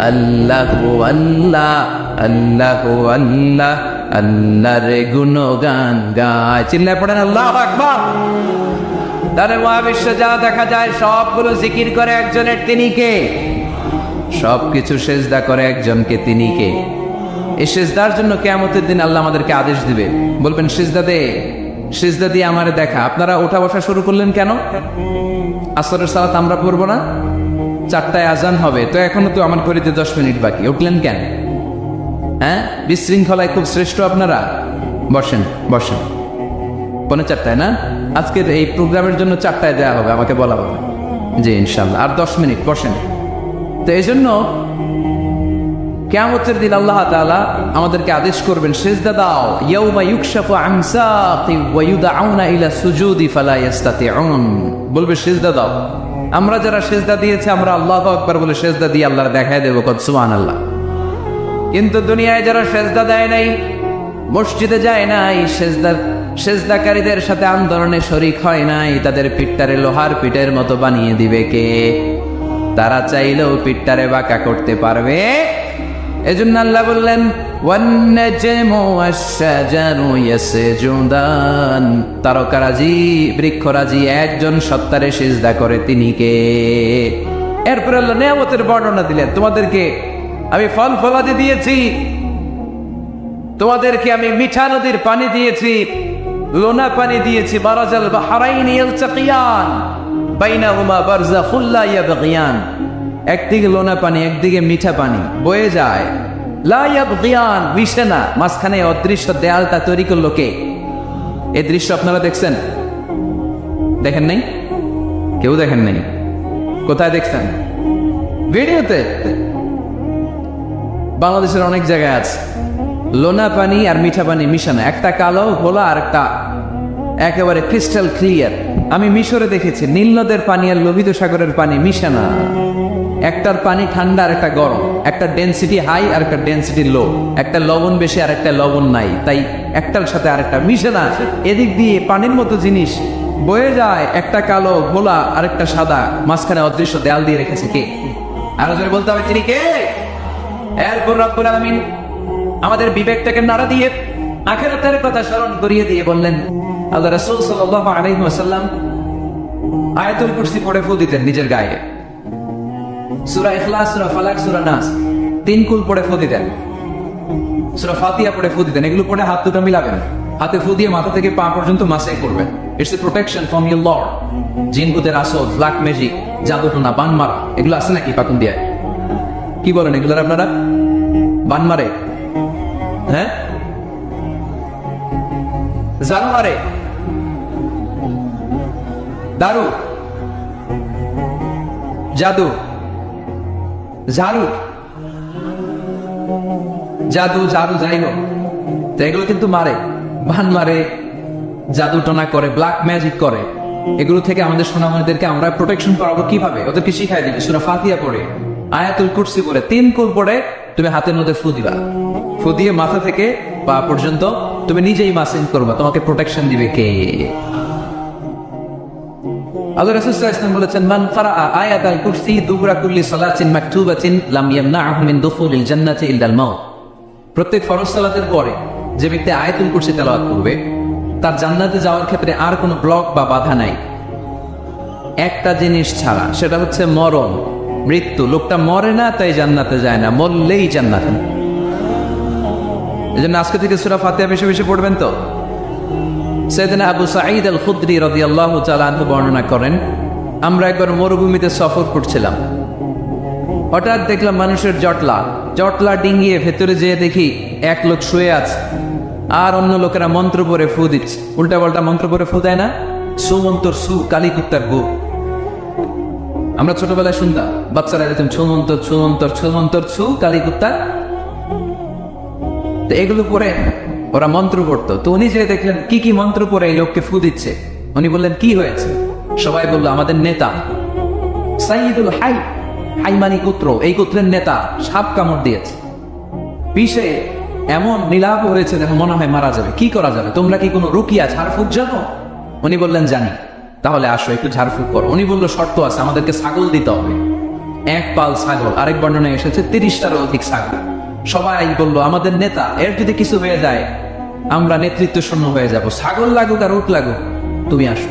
আল্লাহ আল্লাহ আল্লাহ আল্লাহ আল্লাহর গুণগান গায় চিল্লায় পড়েন আল্লাহু আকবার তাহলে মহাবিশ্বে যা দেখা যায় সবগুলো জিকির করে একজনের তিনি কে সবকিছু সেজদা করে একজনকে তিনি কে এই সেজদার জন্য কিয়ামতের দিন আল্লাহ আমাদেরকে আদেশ দিবে বলবেন সেজদা দে সেজদা দিয়ে আমারে দেখা আপনারা ওঠা বসা শুরু করলেন কেন আসরের সালাত আমরা পড়বো না 4টায় আজান হবে তো এখনো তো আমার ঘড়িতে 10 মিনিট বাকি উঠলেন কেন হ্যাঁ বিশৃঙ্খলায় খুব শ্রেষ্ঠ আপনারা বসেন বসেন 4:45 না আজকের এই প্রোগ্রামের জন্য 4টায় দেওয়া হবে আমাকে বলা হবে জি ইনশাআল্লাহ আর 10 মিনিট বসেন তো এই জন্য কিয়ামতের দিন আল্লাহ তাআলা আমাদেরকে আদেশ করবেন সিজদা দাও ইয়াউমা ইউকশাফু আন সাকি ওয়া ইউদআউনা ইলা সুজুদি ফালা ইস্তাতিউন বলবে সিজদা দাও আমরা যারা সিজদা দিয়েছি আমরা আল্লাহু আকবার বলে সিজদা দিয়ে আল্লাহর দেখায় দেব কত সুবহানাল্লাহ কিন্তু দুনিয়ায় যারা সিজদা দেয় নাই মসজিদে যায় নাই সিজদাকারীদের সাথে আন্দোলনে শরীক হয় নাই তাদের পিঠটারে লোহার পিঠের মতো বানিয়ে দিবে কে তারা চাইলেও পিঠটারে বাঁকা করতে পারবে এজন্য আল্লাহ বললেন ওয়ান-নাজমু ওয়াশ-শাজারু ইয়াসজুদান তারকারাজি বৃক্ষরাজি একজন সত্তারে সিজদা করে তিনি কে এরপর আল্লাহ নিয়ামতের বর্ণনা দিলেন তোমাদেরকে আমি ফল ফলাদি দিয়েছি তোমাদেরকে আমি মিঠা নদীর পানি দিয়েছি লোনা পানি দিয়েছি মারাজাল বাহরাইনি ইয়ালতাকিয়ান বাইনাহুমা বারযাখুল লা ইয়াবগিয়ান একদিকে লোনা পানি একদিকে মিঠা পানি বয়ে যায় লা ইয়াবগিয়ান মিশে না মাঝখানে অদৃশ্য দেয়ালটা তৈরি করলো কে এই দৃশ্য আপনারা দেখছেন দেখেন নাই কেউ দেখেন নাই কোথায় দেখছেন ভিডিওতে বাংলাদেশের অনেক জায়গায় আছে লোনা পানি আর মিঠা পানি মিশানো একটা কালো ঘোলা আর একটা একেবারে ক্রিস্টাল ক্লিয়ার আমি মিশরে দেখেছি নীল নদের পানি আর লোহিত সাগরের পানি মিশানা একটার পানি ঠান্ডা আর একটা গরম একটা ডেনসিটি হাই আর একটা ডেনসিটি লো একটা লবণ বেশি আর একটা লবণ নাই তাই একটার সাথে আরেকটা মিশে না এদিক দিয়ে পানির মতো জিনিস বয়ে যায় একটা কালো ঘোলা আর একটা সাদা মাঝখানে অদৃশ্য দেয়াল দিয়ে রেখেছে কে আরো জোরে বলতে হবে তিনি কে এরপর রব্বুল আলামিন আমাদের বিবেকটাকে নাড়া দিয়ে আখিরাতের কথা স্মরণ করিয়ে দিয়ে বললেন আল্লাহ রাসূল সাল্লাল্লাহু আলাইহি ওয়াসাল্লাম আয়াতুল কুরসি পড়ে ফু দিতেন নিজের গায়ে সূরা ইখলাস সূরা ফালাক সূরা নাস 3 কুল পড়ে ফু দিতেন সূরা ফাতিহা পড়ে ফু দিতেন এগুলো পড়ে হাত দুটো মিলাবেন হাতে ফু দিয়ে মাথা থেকে পা পর্যন্ত মাসাই করবেন it's a protection from your Lord জিন ভূতের আসর ব্ল্যাক ম্যাজিক জাদুটোনা বান মারা এগুলো আছে নাকি পাকুন দিয়ে কি বলেন এগুলোর আপনারা বান মারে হ্যাঁ জানো মারে দারু জাদু ঝাড়ু জাদু ঝাড়ু যাই হোক তো এগুলো কিন্তু মারে বান মারে জাদু টনা করে ব্ল্যাক ম্যাজিক করে এগুলো থেকে আমাদের সোনামণিদেরকে আমরা প্রোটেকশন করাবো কিভাবে ওদেরকে শিখাই দিবে সূরা ফাতিহা পড়ে আয়াতুল কুরসি পড়ে 3 কুল পড়ে তুমি হাতের মধ্যে ফু দিবা ফু দিয়ে মাথা থেকে পা পর্যন্ত তুমি নিজেই মাসিং করবা তোমাকে প্রোটেকশন দিবে কে আল্লাহ রাসূল সাল্লাল্লাহু আলাইহি ওয়াসাল্লাম বলেছেন মান ক্বারাআ আয়াতাল কুরসি দুবরা কুল্লি সালাতিন মাকতুবাতিন লাম ইয়ামনাহু মিন দুখুলিল জান্নাতি ইল্লাল মাউত প্রত্যেক ফরজ সালাতের পরে যে ব্যক্তি আয়াতুল কুরসি তেলাওয়াত করবে তার জান্নাতে যাওয়ার ক্ষেত্রে আর কোনো ব্লক বা বাধা নাই একটা জিনিস ছাড়া সেটা হচ্ছে মরণ মৃত্যু লোকটা মরে না তাই জান্নাতে যায় না মরলেই জান্নাতে এজন্য আজকে থেকে সূরা ফাতিহা বেশি বেশি পড়বেন তো। সাইয়েদনা আবু সাঈদ আল খুদরি রাদিয়াল্লাহু তাআলা আনহু বর্ণনা করেন, আমরা একবার মরুভূমিতে সফর করছিলাম, হঠাৎ দেখলাম মানুষের জটলা ডিঙ্গিয়ে ভেতরে যেয়ে দেখি এক লোক শুয়ে আছে, আর অন্য লোকেরা মন্ত্র পড়ে ফু দিচ্ছে। উল্টা পাল্টা মন্ত্র পড়ে ফু দেয় না, সুমন্তর সু কালী কুত্তার গু। আমরা ছোটবেলায় শুনতাম, বাচ্চারা এরকম ছুমন্তর ছুমন্তর ছুমন্তর ছু কালী কুত্তার। তো এগুলো পরে ওরা মন্ত্র পড়তো। তো উনি যে দেখলেন কি কি মন্ত্র পড়ে এই লোককে ফু দিচ্ছে, উনি বললেন কি হয়েছে? সবাই বললো আমাদের নেতা সাইয়্যিদুল হাই, হাই মানে গোত্র, এই গোত্রের নেতা সাপ কামড় দিয়েছে, বিষে এমন নীলাভ হয়েছে যেন মনে হয় মারা যাবে। কি করা যাবে? তোমরা কি কোনো রুকিয়া ঝাড়ফুঁক জানো? উনি বললেন জানি। তাহলে আসো একটু ঝাড়ফুঁক করো। উনি বললো শর্ত আছে, আমাদেরকে ছাগল দিতে হবে, এক পাল ছাগল। আরেক বর্ণনায় এসেছে 30টারও অধিক ছাগল। সবাই বললো আমাদের নেতা, এর যদি কিছু হয়ে যায় আমরা নেতৃত্ব শূন্য হয়ে যাব, ছাগল লাগুক আর উট লাগুক, তুমি আসো।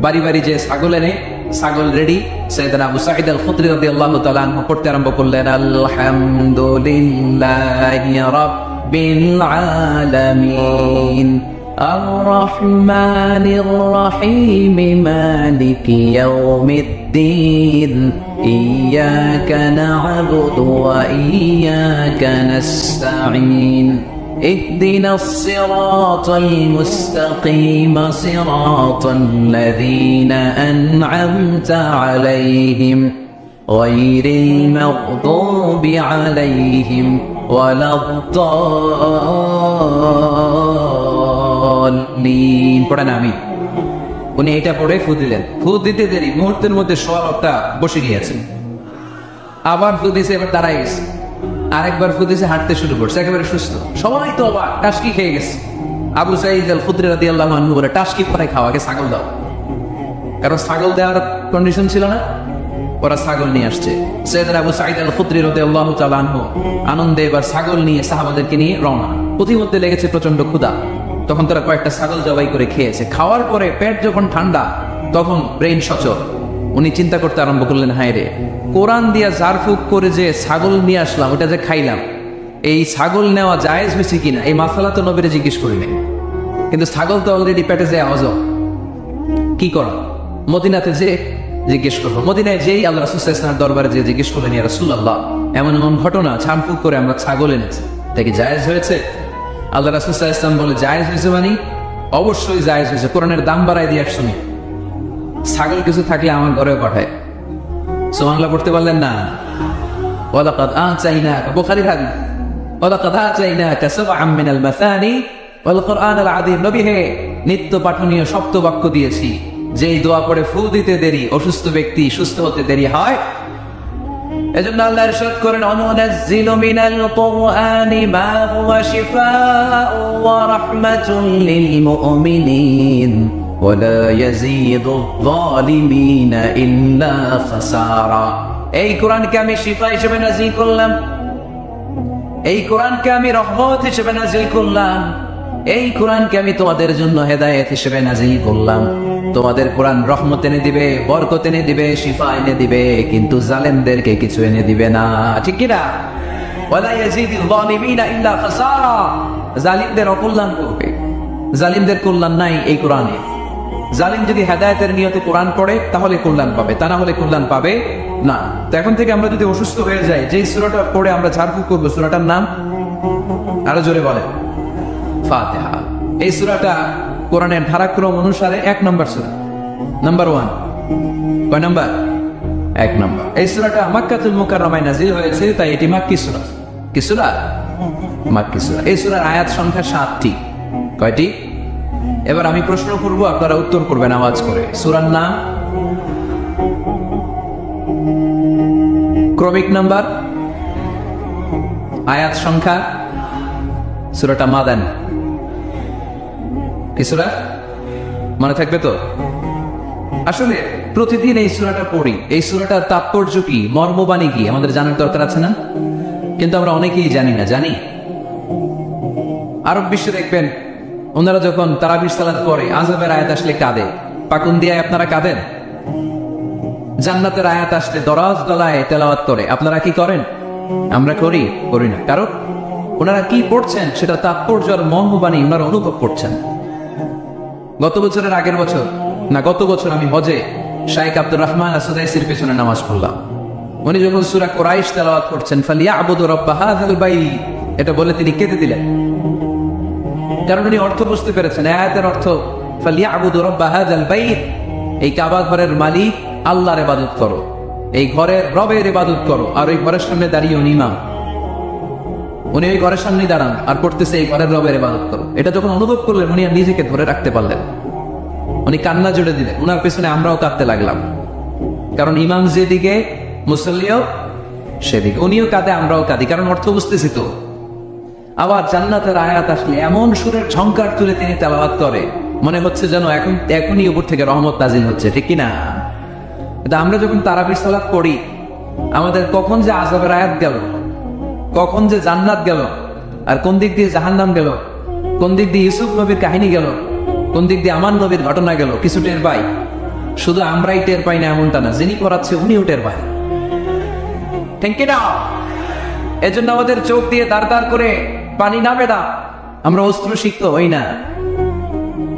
বাড়ি বাড়ি যে ছাগল এনে, ছাগল রেডি। সাইয়েদনা আবু সাঈদ আল খুদরি রাদিয়াল্লাহু তাআলা আনহু পড়তে আরম্ভ করলেন, আলহামদুলিল্লাহি রাব্বিল আলামিন আর-রাহমানির রাহিম মালিকি ইয়াউমিদ্দিন ইয়্যাকা না'বুদু ওয়া ইয়্যাকা নাস্তাঈন اهدنا الصراط المستقيم صراط الذين أنعمت عليهم غير المغضوب عليهم ولا الضالين। পড়েন আমি। উনি এটা পড়ে ফু দিলেন। ফু দিতে দেরি, মুহূর্তের মধ্যে সোয়ালটা বসে গিয়েছে। আবার ফু দিছে, এবার দাঁড়ায় গেছে। আরেকবার ফু দিছে, হাঁটতে শুরু করছে, একেবারে সুস্থ। সবাই তো অবাক, টাসকি খেয়ে গেছে। আবু সাঈদ আল খুদরি রাদিয়াল্লাহু আনহু বলে, টাসকি পরে খাওয়াকে ছাগল দাও। কারণ ছাগল দেওয়ার কন্ডিশন ছিল না, ওরা ছাগল নিয়ে আসছে। সাইয়েদনা আবু সাঈদ আল খুদরি রাদিয়াল্লাহু তাআলা আনহু আনন্দে এবার ছাগল নিয়ে সাহাবাদেরকে নিয়ে রওনা। প্রতিমধ্যে লেগেছে প্রচন্ড ক্ষুধা, তখন তারা কয়েকটা ছাগল জবাই করে খেয়েছে। খাওয়ার পরে পেট যখন ঠান্ডা, তখন ব্রেইন সচল। উনি চিন্তা করতে আরম্ভ করলেন, হায় রে, কোরআন দিয়া ঝাড়ফুঁক করে যে ছাগল নিয়ে আসলাম, ওটা যে খাইলাম, এই ছাগল নেওয়া জায়েজ হয়েছে কিনা এই মাসালা তো নবীরে জিজ্ঞেস করি নাই। কিন্তু ছাগল তো অলরেডি পেটে যায় আওয়াজ, কি করা? মদিনাতে যে জিজ্ঞেস করবো। মদিনায় যেই আল্লাহ রাসূল সাল্লাল্লাহু আলাইহি ওয়াসাল্লামের দরবারে যে জিজ্ঞেস করলেন, ইয়া রাসূলুল্লাহ, এমন এমন ঘটনা, ঝাড়ফুঁক করে আমরা ছাগল এনেছি, তা কি জায়েজ হয়েছে? আল্লাহ রাসূল সাল্লাল্লাহু আলাইহি ওয়াসাল্লাম বলে, জায়েজ হয়েছে মানে অবশ্যই জায়েজ হয়েছে, কোরআনের দাম বাড়ায় দিয়ে শুনি। ছাগল কিছু থাকলে আমার ঘরে পাঠায়। সুবহানাল্লাহ পড়তে পারলেন না? ওয়ালাকাদ আতাইনাকা, বুখারীর হাদিস, ওয়ালাকাদ আতাইনাকা সাবআম মিনাল মাসানি ওয়াল কুরআনাল আযীম। নবী হে, নিত্য পাঠনীয় সপ্ত বাক্য দিয়েছি, যেই দোয়া পড়ে ফু দিতে দেরি অসুস্থ ব্যক্তি সুস্থ হতে দেরি হয়। এজন্য আল্লাহ ইরশাদ করেন, অনুনাজ্জিলু মিনাল কুরআনি মা হুয়া শিফাউ ওয়া রাহমাতুল লিল মুমিনিন ওয়ালা ইয়াজিদু যালিমিনা ইল্লা খাসারা। এই কোরআনকে আমি শিফা হিসেবে নাযিল করলাম, এই কোরআনকে আমি রহমত হিসেবে নাযিল করলাম, এই কোরআনকে আমি তোমাদের জন্য হেদায়েত হিসেবে নাযিল করলাম। তোমাদের কোরআন রহমত এনে দিবে, বরকত এনে দিবে, শিফা এনে দিবে, কিন্তু জালেমদেরকে কিছু এনে দিবে না। ঠিক কি না? ওয়ালা ইয়াজিদু যালিমিনা ইল্লা খাসারা। জালিমদের অকল্যাণ করবে, জালিমদের কল্যাণ নাই এই কোরআনে। জালিম যদি হেদায়েতের নিয়তে কোরআন পড়ে তাহলে কল্যাণ পাবে, তা না হলে কল্যাণ পাবে না। তো এখন থেকে আমরা যদি অসুস্থ হয়ে যাই, যেই সূরাটা পড়ে আমরা ঝাড়ফুঁক করবো, সূরাটার নাম আরো জোরে বলে, ফাতিহা। এই সূরাটা কোরআনের ধারাক্রম অনুসারে 1 নম্বর সূরা, নাম্বার 1। কয় নাম্বার? 1 নম্বর। এই সূরাটা মক্কাতুল মুকাররমায় নাযিল হয়েছে, তাই এটি মাক্কি সূরা। কি সূরা? মাক্কি সূরা। এই সূরার আয়াত সংখ্যা 7টি। কয়টি? এবার আমি প্রশ্ন করব, আপনারা উত্তর করবেন আওয়াজ করে। সূরার নাম, ক্রমিক নাম্বার, আয়াত সংখ্যা। সূরাটা মাদানী। এই সূরা মনে থাকবে তো? আসলে প্রতিদিন এই সূরাটা পড়ি, এই সূরাটার তাৎপর্য কি, মর্মবাণী কি আমাদের জানার দরকার আছে না? কিন্তু আমরা অনেকেই জানি না। জানি আরব বিশ্বে দেখবেন, ওনারা যখন তারাবির সালাত পড়ে, আযাবের আয়াত আসলে কাঁদে। পাকুন্দিয়ায় আপনারা কাঁদেন? জান্নাতের আয়াত আসলে দরাজ গলায় তেলাওয়াত করে। আপনারা কি করেন? আমরা করি না। কারণ ওনারা কি পড়ছেন সেটা তাৎপর্য আর মর্মবাণী ওনারা অনুভব করছেন। গত বছরের আগের বছর না গত বছর আমি হজে শাইখ আব্দুর রহমান আসুদাইসির পেছনে নামাজ পড়লাম। উনি যখন সূরা কুরাইশ তেলাওয়াত করছেন ফালিয়াবুদু রাব্বা হাযাল বাইত, এটা বলে তিনি কেঁদে দিলেন, কারণ উনি অর্থ বুঝতে পেরেছেন। আয়াতের অর্থ ফালিয়াবুদু রাব্বা হাযাল বাইত, এই কাবা ঘরের মালিক আল্লাহর ইবাদত করো, এই ঘরের রবের ইবাদত করো। আর ওই ঘরের সামনে দাঁড়িয়ে উনি ইমাম, উনি ওই ঘরের সামনে দাঁড়ান আর পড়তেছে এই ঘরের রবের ইবাদত করো। এটা যখন অনুভব করলেন উনি আর নিজেকে ধরে রাখতে পারলেন, উনি কান্না জুড়ে দিলেন। উনার পেছনে আমরাও কাঁদতে লাগলাম, কারণ ইমাম যেদিকে মুসল্লিও সেদিকে, উনিও কাঁদে আমরাও কাঁদি, কারণ অর্থ বুঝতেছি তো। আবার জান্নাতের আয়াত আসলে এমন সুরের ঝংকার তুলে তিনি তেলাওয়াত করে, মনে হচ্ছে যেন এখনই উপর থেকে রহমত নাজিল হচ্ছে, ঠিক কিনা? আমরা যখন তারাবির সালাত পড়ি, আমাদের কখন যে আযাবের আয়াত গেল, কখন যে জান্নাত গেল, আর কোন দিক দিয়ে জাহান্নাম গেল, কোন দিক দিয়ে ইউসুফ নবীর কাহিনী গেল, কোন দিক দিয়ে আমার নবীর ঘটনা গেল, কিছু টের পাই। শুধু আমরাই টের পাই না এমনটা না, যিনি করাচ্ছে উনিও টের পায়, ঠিক কিনা? এজন্য আমাদের চোখ দিয়ে দাঁড় করে পানি নামে না, আমরা অস্ত্র শিক্ত হই না।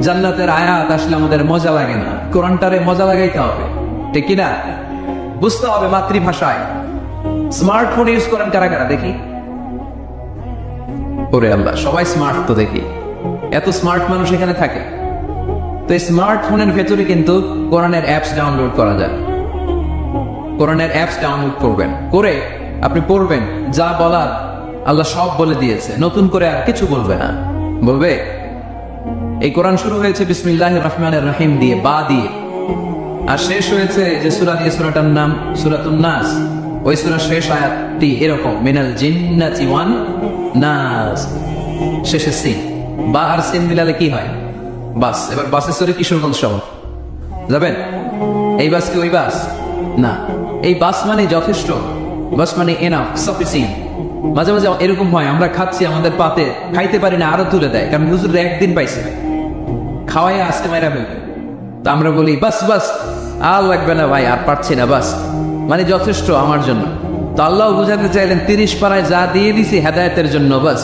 জান্নাতের আয়াত আসলে আমাদের মজা লাগে না, কোরআনটারে মজা লাগাইতে হবে, ঠিক কিনা? বুঝতে হবে মাতৃভাষায়। স্মার্টফোন ইউজ করেন কারা কারা দেখি? ওরে আল্লাহ, সবাই স্মার্ট তো দেখি, এত স্মার্ট মানুষ এখানে থাকে। তো এই স্মার্টফোনের ভেতরে কিন্তু কোরআনের অ্যাপস ডাউনলোড করা যায়। কোরআনের অ্যাপস ডাউনলোড করবেন, করে আপনি পড়বেন, যা বলার আল্লাহ সব বলে দিয়েছে, নতুন করে আর কিছু বলবে না। বলবে এই কোরআন শুরু হয়েছে বিসমিল্লাহির রহমানির রহিম দিয়ে, বা দিয়ে, আর শেষ হয়েছে যে সূরা দিয়ে, সূরাটার নাম সূরাতুন নাস। ওই সূরার শেষ আয়াতটি এরকম, মিনাল জিন্নাতি ওয়ান নাস, শেষে সিন। বা আর সিন মিলালে কি হয়? বাস। এবার বাসে চড়ে কিশোরগঞ্জ শহর যাবেন, এই বাস কি ওই বাস না? এই বাস মানে যথেষ্ট, বাস মানে এনাফ, সাফিসিয়েন্ট। মাঝে মাঝে এরকম হয়, আমরা খাচ্ছি, আমাদের পাতে খাইতে পারি না, আরো তুলে দেয়, কারণ হুজুর একদিন পাইছে, খাওয়াই আসতে মাইরা ফেলবে। তো আমরা বলি বাস বাস, আর লাগবে না ভাই, আর পারছি না, বাস মানে যথেষ্ট আমার জন্য। তো আল্লাহ বুঝাতে চাইলেন 30 পারায় যা দিয়ে দিছি হেদায়েতের জন্য, বাস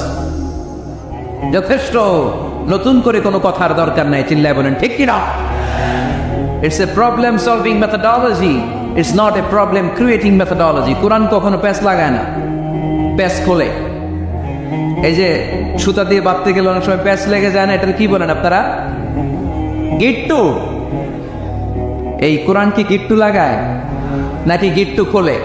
যথেষ্ট, নতুন করে কোনো কথার দরকার নাই। চিল্লায় বলেন ঠিক কিনা? It's a problem solving methodology, it's not a problem creating methodology. Quran কখনো প্যাচ লাগায় না, প্যাচ খোলে। এই যে সুতা দিয়ে বাঁধতে গেলে অনেক সময় প্যাচ লেগে যায় না, এটা কি বলেন আপনারা? গিট্টু। এই কোরআন কি গিট্টু লাগায় নাকি গিট্টু খোলে?